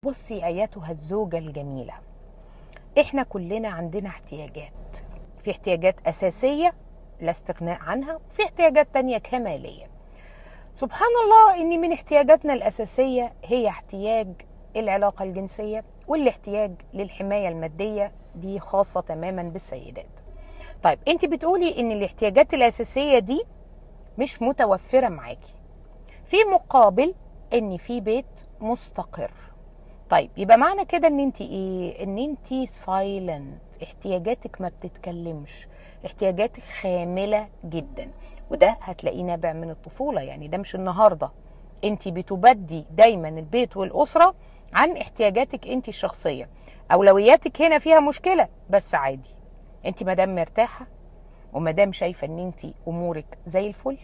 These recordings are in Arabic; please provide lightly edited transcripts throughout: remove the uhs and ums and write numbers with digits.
بصي ايتها الزوجة الجميلة، احنا كلنا عندنا احتياجات. في احتياجات اساسية لا استغناء عنها، وفي احتياجات تانية كمالية. سبحان الله ان من احتياجاتنا الاساسية هي احتياج العلاقة الجنسية، والاحتياج للحماية المادية دي خاصة تماما بالسيدات. طيب انت بتقولي ان الاحتياجات الاساسية دي مش متوفرة معاكي، في مقابل ان في بيت مستقر. طيب يبقى معنى كده ان انت ايه؟ ان انت سايلنت، احتياجاتك ما بتتكلمش، احتياجاتك خاملة جدا. وده هتلاقيه نابع من الطفولة، يعني ده مش النهاردة. انت بتبدي دايما البيت والأسرة عن احتياجاتك انت الشخصية. اولوياتك هنا فيها مشكلة، بس عادي. انت مادام مرتاحة ومادام شايفة ان انت امورك زي الفل،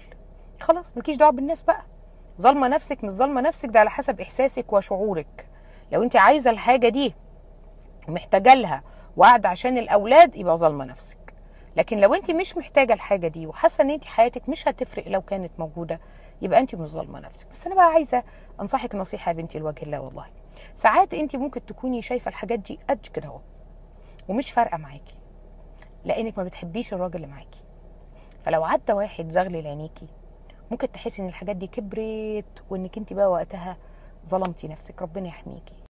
خلاص ملكيش دعوة بالناس بقى. ظالمة نفسك مش ظالمة نفسك، ده على حسب احساسك وشعورك. لو انت عايزه الحاجه دي ومحتاجه لها وقاعده عشان الاولاد، يبقى ظالمه نفسك. لكن لو انت مش محتاجه الحاجه دي وحاسه ان انت حياتك مش هتفرق لو كانت موجوده، يبقى انت مش ظالمه نفسك. بس انا بقى عايزه انصحك نصيحه يا بنتي لوجه الله، والله ساعات انت ممكن تكوني شايفه الحاجات دي قد كده اهو ومش فارقه معاكي، لانك ما بتحبيش الراجل اللي معاكي. فلو عدى واحد زغلل عينيكي، ممكن تحسي ان الحاجات دي كبرت، وانك انت بقى وقتها ظلمتي نفسك. ربنا يحميكي.